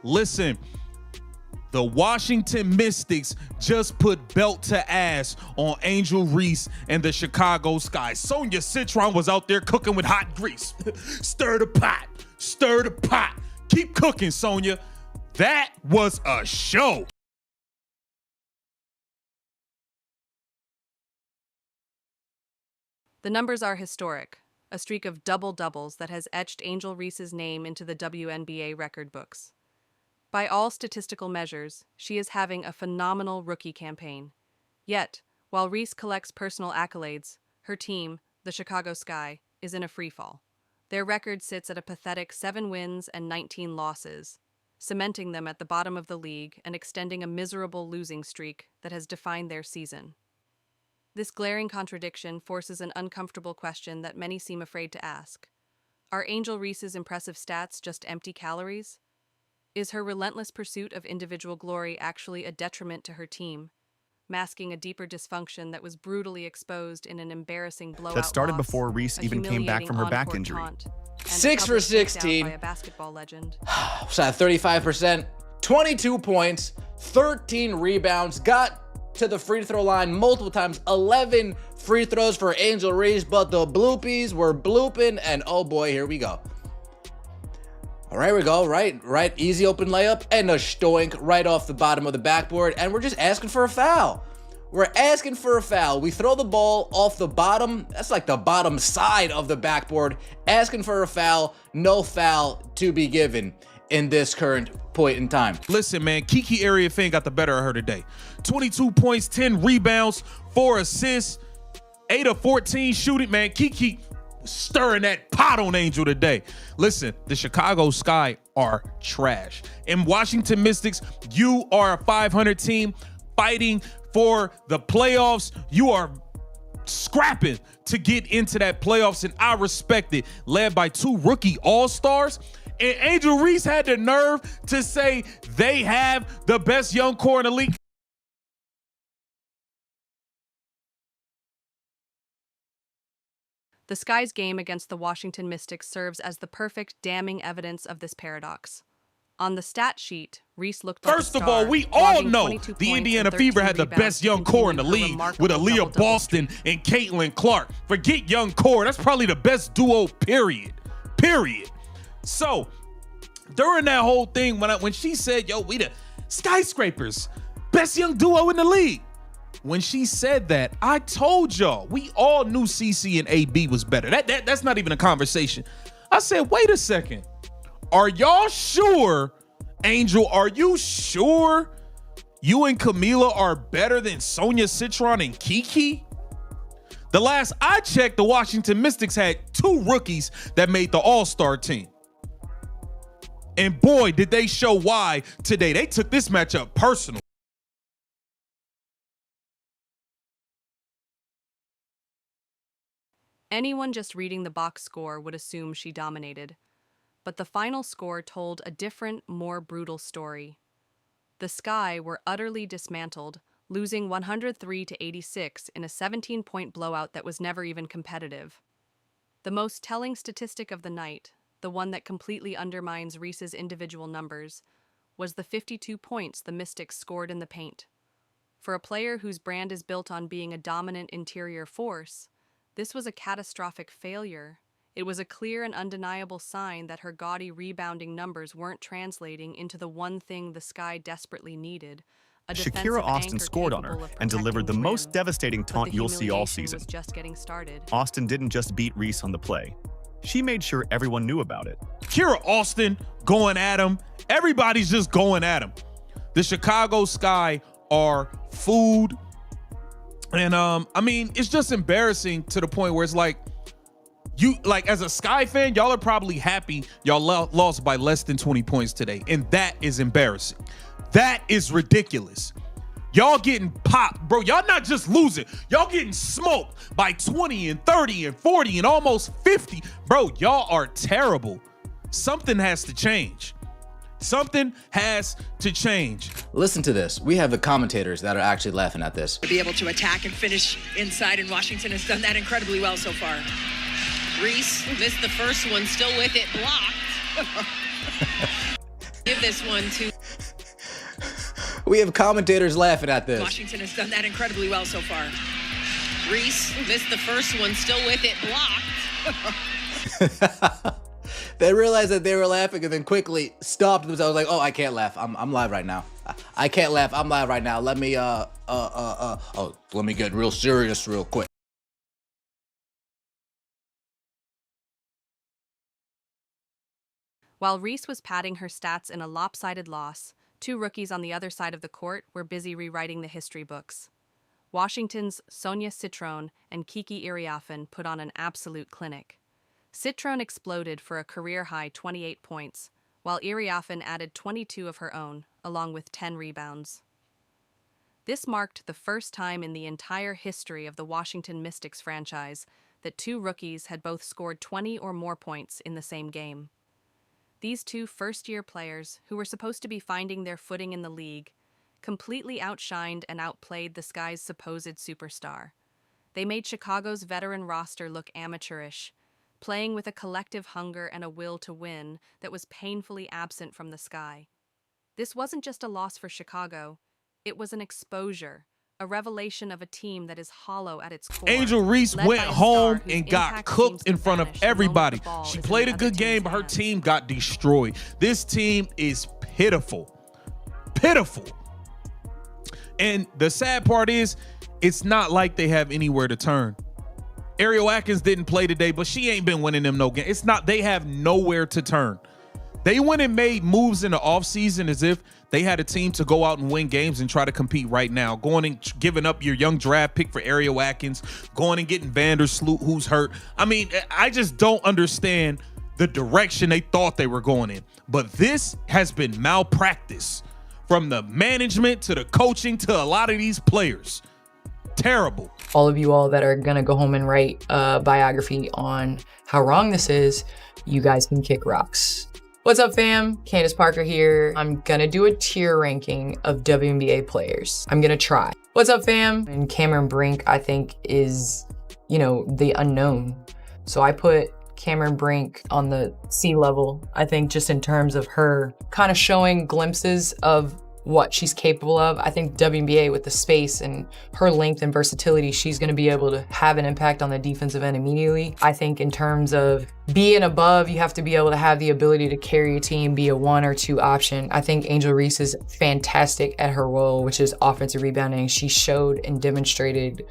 Listen, the Washington Mystics just put belt to ass on Angel Reese and the Chicago Sky. Sonia Citron was out there cooking with hot grease. Stir the pot, stir the pot. Keep cooking, Sonia. That was a show. The numbers are historic, a streak of double-doubles that has etched Angel Reese's name into the WNBA record books. By all statistical measures, she is having a phenomenal rookie campaign. Yet, while Reese collects personal accolades, her team, the Chicago Sky, is in a freefall. Their record sits at a pathetic 7 wins and 19 losses, cementing them at the bottom of the league and extending a miserable losing streak that has defined their season. This glaring contradiction forces an uncomfortable question that many seem afraid to ask. Are Angel Reese's impressive stats just empty calories? Is her relentless pursuit of individual glory actually a detriment to her team, masking a deeper dysfunction that was brutally exposed in an embarrassing blowout That started loss, before Reese a even came back from her back humiliating injury. on-court taunt, and 6 a for public takedown 16. by a basketball legend? So at 35%, 22 points, 13 rebounds, got to the free throw line multiple times, 11 free throws for Angel Reese, but the bloopies were blooping, and oh boy, here we go. All right, we go, right, easy open layup, and a stoink right off the bottom of the backboard, and we're just asking for a foul. We're asking for a foul. We throw the ball off the bottom, that's like the bottom side of the backboard, asking for a foul, no foul to be given in this current point in time. Listen, man, Kiki Area Fan got the better of her today. 22 points, 10 rebounds, 4 assists, 8 of 14 shooting, man. Kiki stirring that pot on Angel today. Listen, the Chicago Sky are trash. And Washington Mystics, you are a 500 team fighting for the playoffs. You are scrapping to get into that playoffs, and I respect it. Led by 2 rookie all-stars. And Angel Reese had the nerve to say they have the best young core in the league. The Sky's game against the Washington Mystics serves as the perfect damning evidence of this paradox. On the stat sheet, Reese looked like First a of star, all, we all logging know 22 the points Indiana and Fever 13 had the rebounds best to young core in the continue her league remarkable with Aaliyah double-double Boston streak. and Caitlin Clark. Forget young core. That's probably the best duo, period. So, during that whole thing, when she said, yo, we the skyscrapers, best young duo in the league. When she said that, I told y'all, we all knew CC and AB was better. That's not even a conversation. I said, wait a second. Are y'all sure, Angel, are you sure you and Camila are better than Sonia Citron and Kiki? The last I checked, the Washington Mystics had 2 rookies that made the All-Star team. And boy, did they show why today. They took this matchup personal. Anyone just reading the box score would assume she dominated. But the final score told a different, more brutal story. The Sky were utterly dismantled, losing 103-86 in a 17-point blowout that was never even competitive. The most telling statistic of the night, the one that completely undermines Reese's individual numbers, was the 52 points the Mystics scored in the paint. For a player whose brand is built on being a dominant interior force, this was a catastrophic failure. It was a clear and undeniable sign that her gaudy rebounding numbers weren't translating into the one thing the Sky desperately needed, a defensive Shakira Austin anchor scored on her capable of and delivered the protecting most rim. devastating But the taunt you'll see all humiliation season. was just getting started. Austin didn't just beat Reese on the play. She made sure everyone knew about it. Kira Austin going at him. Everybody's just going at him. The Chicago Sky are food. And I mean, it's just embarrassing to the point where it's like, you like as a Sky fan, y'all are probably happy y'all lost by less than 20 points today. And that is embarrassing. That is ridiculous. Y'all getting popped, bro. Y'all not just losing. Y'all getting smoked by 20 and 30 and 40 and almost 50. Bro, y'all are terrible. Something has to change. Something has to change. Listen to this. We have the commentators that are actually laughing at this. To be able to attack and finish inside, and Washington has done that incredibly well so far. Reese missed the first one, still with it, blocked. Give this one to We have commentators laughing at this. Washington has done that incredibly well so far. Reese missed the first one, still with it, blocked. They realized that they were laughing and then quickly stopped themselves like, oh, I can't laugh. I'm live right now. I can't laugh. I'm live right now. Let me let me get real serious real quick. While Reese was padding her stats in a lopsided loss, two rookies on the other side of the court were busy rewriting the history books. Washington's Sonia Citron and Kiki Iriafen put on an absolute clinic. Citron exploded for a career-high 28 points, while Iriafen added 22 of her own, along with 10 rebounds. This marked the first time in the entire history of the Washington Mystics franchise that two rookies had both scored 20 or more points in the same game. These two first-year players, who were supposed to be finding their footing in the league, completely outshined and outplayed the Sky's supposed superstar. They made Chicago's veteran roster look amateurish, playing with a collective hunger and a will to win that was painfully absent from the Sky. This wasn't just a loss for Chicago, it was an exposure, a revelation of a team that is hollow at its core. Angel Reese led went by a home star whose and got impact cooked seems to in front of vanish the moment everybody. the ball She is in played the a other good game, team's but her hands. team got destroyed. This team is pitiful. Pitiful. And the sad part is, it's not like they have anywhere to turn. Ariel Atkins didn't play today, but she ain't been winning them no game. It's not, they have nowhere to turn. They went and made moves in the offseason as if they had a team to go out and win games and try to compete right now. Going and giving up your young draft pick for Ariel Atkins, going and getting Vandersloot, who's hurt. I mean, I just don't understand the direction they thought they were going in. But this has been malpractice from the management to the coaching to a lot of these players. Terrible. All of you all that are gonna go home and write a biography on how wrong this is, you guys can kick rocks. What's up, fam? Candace Parker here. I'm gonna do a tier ranking of WNBA players. I'm gonna try. What's up, fam? And Cameron Brink, I think, is, the unknown. So I put Cameron Brink on the C level, I think, just in terms of her kind of showing glimpses of what she's capable of. I think WNBA, with the space and her length and versatility, she's going to be able to have an impact on the defensive end immediately. I think in terms of being above, you have to be able to have the ability to carry a team, be a 1 or 2 option. I think Angel Reese is fantastic at her role, which is offensive rebounding. She showed and demonstrated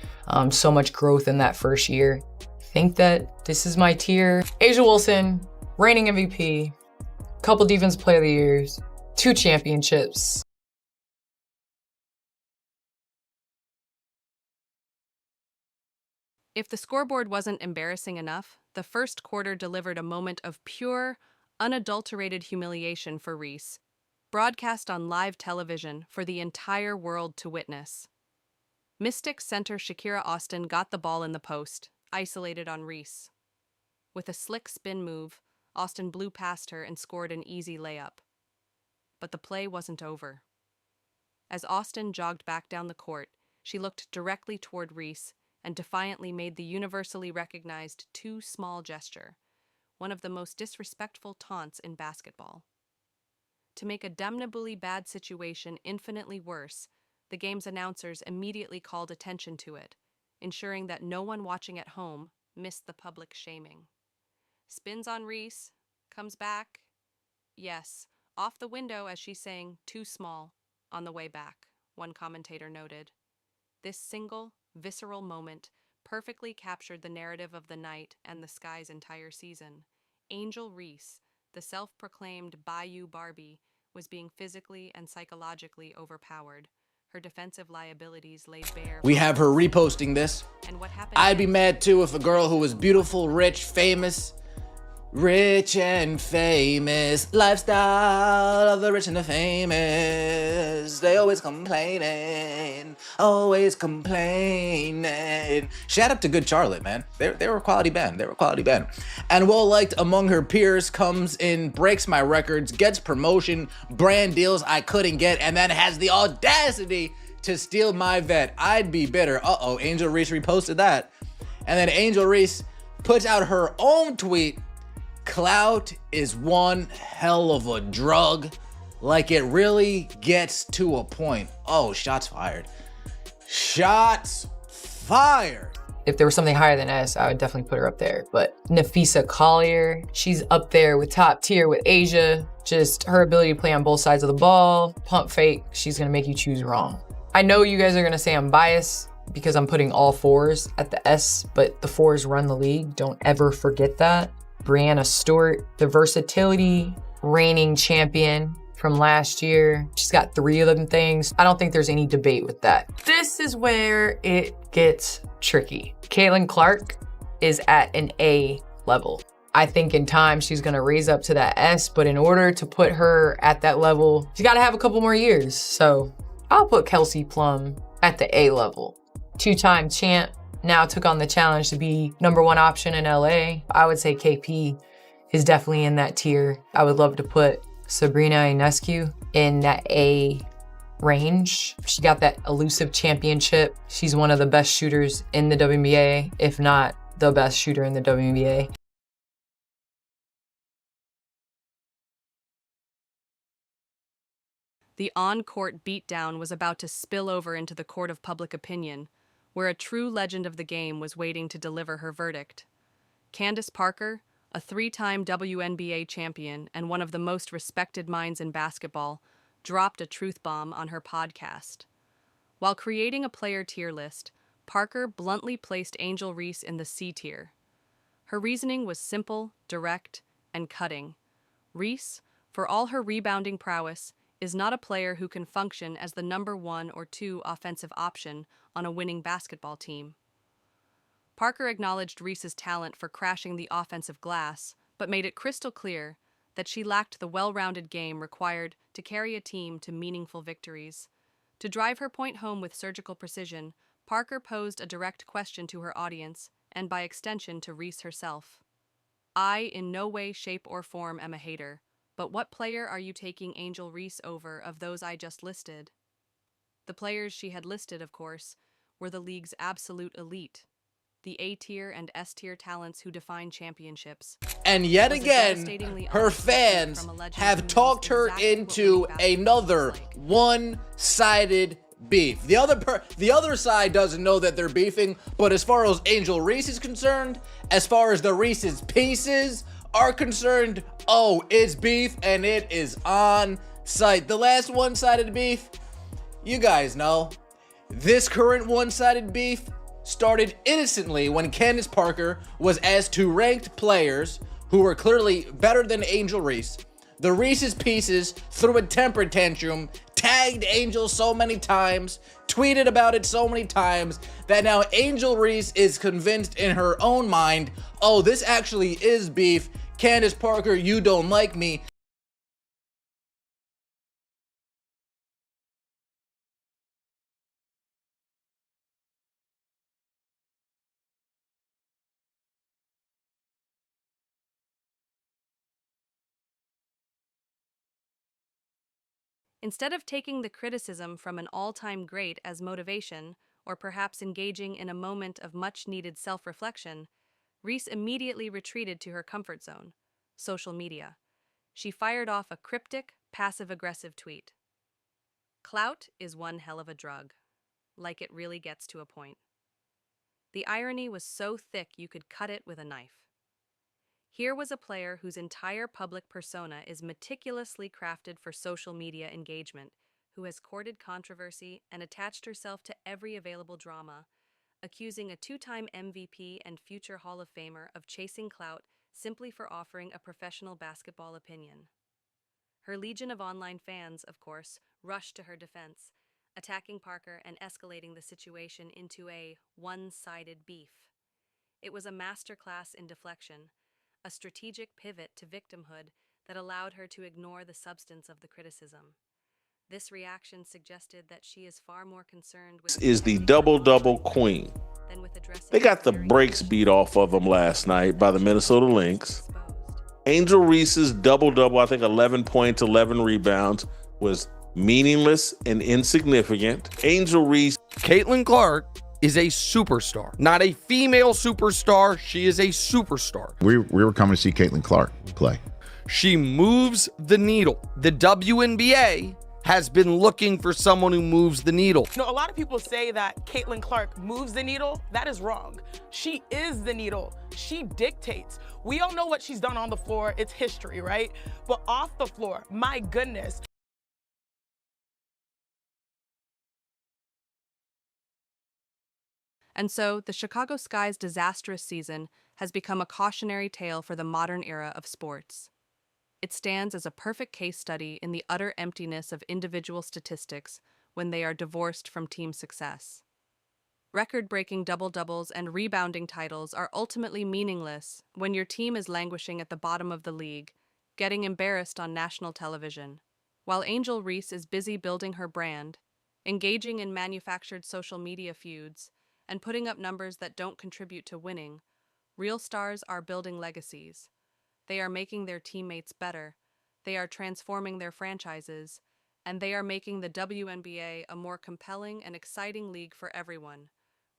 so much growth in that first year. I think that this is my tier. Asia Wilson, reigning MVP, couple Defense Player of the Years, 2 championships. If the scoreboard wasn't embarrassing enough, the first quarter delivered a moment of pure, unadulterated humiliation for Reese, broadcast on live television for the entire world to witness. Mystics center Shakira Austin got the ball in the post, isolated on Reese. With a slick spin move, Austin blew past her and scored an easy layup. But the play wasn't over. As Austin jogged back down the court, she looked directly toward Reese and defiantly made the universally recognized too small gesture, one of the most disrespectful taunts in basketball. To make a damnably bad situation infinitely worse, the game's announcers immediately called attention to it, ensuring that no one watching at home missed the public shaming. Spins on Reese, comes back. Yes, off the window as she sang "Too Small" on the way back, one commentator noted. This single, visceral moment perfectly captured the narrative of the night and the Sky's entire season. Angel Reese, the self-proclaimed Bayou Barbie, was being physically and psychologically overpowered. Her defensive liabilities laid bare. We have her reposting this. And what happened? I'd be mad too if a girl who was beautiful, rich, famous, rich and famous, lifestyle of the rich and the famous. They always complaining, always complaining. Shout out to Good Charlotte, man. They were a quality band. They were a quality band. And well liked among her peers, comes in, breaks my records, gets promotion, brand deals I couldn't get, and then has the audacity to steal my vet. I'd be bitter. Uh-oh, Angel Reese reposted that. And then Angel Reese puts out her own tweet. Clout is one hell of a drug. Like it really gets to a point. Oh, shots fired. Shots fired. If there was something higher than S, I would definitely put her up there. But Nafisa Collier, she's up there with top tier with Asia. Just her ability to play on both sides of the ball, pump fake, she's gonna make you choose wrong. I know you guys are gonna say I'm biased because I'm putting all 4s at the S, but the 4s run the league. Don't ever forget that. Brianna Stewart, the versatility, reigning champion from last year. She's got 3 of them things. I don't think there's any debate with that. This is where it gets tricky. Caitlin Clark is at an A level. I think in time she's gonna raise up to that S, but in order to put her at that level, she's gotta have a couple more years. So I'll put Kelsey Plum at the A level. 2-time champ, now took on the challenge to be #1 option in LA. I would say KP is definitely in that tier. I would love to put Sabrina Ionescu in that A range. She got that elusive championship. She's one of the best shooters in the WNBA, if not the best shooter in the WNBA. The on-court beatdown was about to spill over into the court of public opinion, where a true legend of the game was waiting to deliver her verdict. Candace Parker, a 3-time WNBA champion and one of the most respected minds in basketball, dropped a truth bomb on her podcast. While creating a player tier list, Parker bluntly placed Angel Reese in the C tier. Her reasoning was simple, direct, and cutting. Reese, for all her rebounding prowess, is not a player who can function as the #1 or 2 offensive option on a winning basketball team. Parker acknowledged Reese's talent for crashing the offensive glass, but made it crystal clear that she lacked the well-rounded game required to carry a team to meaningful victories. To drive her point home with surgical precision, Parker posed a direct question to her audience, and by extension to Reese herself. I, in no way, shape, or form, am a hater, but what player are you taking Angel Reese over of those I just listed? The players she had listed, of course, were the league's absolute elite, the A-tier and S-tier talents who define championships. And yet again, her fans have talked her into another one-sided beef. The other side doesn't know that they're beefing, but as far as Angel Reese is concerned, as far as the Reese's Pieces are concerned, oh, it's beef and it is on site. The last one-sided beef, you guys know. This current one-sided beef started innocently when Candace Parker was asked to ranked players who were clearly better than Angel Reese. The Reese's Pieces threw a temper tantrum, tagged Angel so many times, tweeted about it so many times, that now Angel Reese is convinced in her own mind, oh, this actually is beef. Candace Parker, you don't like me. Instead of taking the criticism from an all-time great as motivation, or perhaps engaging in a moment of much-needed self-reflection, Reese immediately retreated to her comfort zone, social media. She fired off a cryptic, passive-aggressive tweet. Clout is one hell of a drug. Like it really gets to a point. The irony was so thick you could cut it with a knife. Here was a player whose entire public persona is meticulously crafted for social media engagement, who has courted controversy and attached herself to every available drama, accusing a 2-time MVP and future Hall of Famer of chasing clout simply for offering a professional basketball opinion. Her legion of online fans, of course, rushed to her defense, attacking Parker and escalating the situation into a one-sided beef. It was a masterclass in deflection, a strategic pivot to victimhood that allowed her to ignore the substance of the criticism. This reaction suggested that she is far more concerned with is the double-double queen. than with addressing They got the very brakes beat off of them last night by the Minnesota Lynx. Angel Reese's double-double, I think 11 points, 11 rebounds, was meaningless and insignificant. Angel Reese. Caitlin Clark is a superstar, not a female superstar. She is a superstar. We were coming to see Caitlin Clark play. She moves the needle. The WNBA has been looking for someone who moves the needle. You know, a lot of people say that Caitlin Clark moves the needle. That is wrong. She is the needle. She dictates. We all know what she's done on the floor. It's history, right? But off the floor, my goodness. And so, the Chicago Sky's disastrous season has become a cautionary tale for the modern era of sports. It stands as a perfect case study in the utter emptiness of individual statistics when they are divorced from team success. Record-breaking double-doubles and rebounding titles are ultimately meaningless when your team is languishing at the bottom of the league, getting embarrassed on national television. While Angel Reese is busy building her brand, engaging in manufactured social media feuds, and putting up numbers that don't contribute to winning, real stars are building legacies. They are making their teammates better, they are transforming their franchises, and they are making the WNBA a more compelling and exciting league for everyone.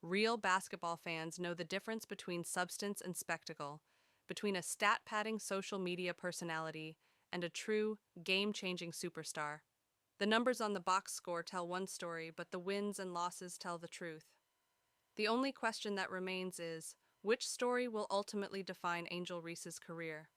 Real basketball fans know the difference between substance and spectacle, between a stat-padding social media personality and a true, game-changing superstar. The numbers on the box score tell one story, but the wins and losses tell the truth. The only question that remains is, which story will ultimately define Angel Reese's career?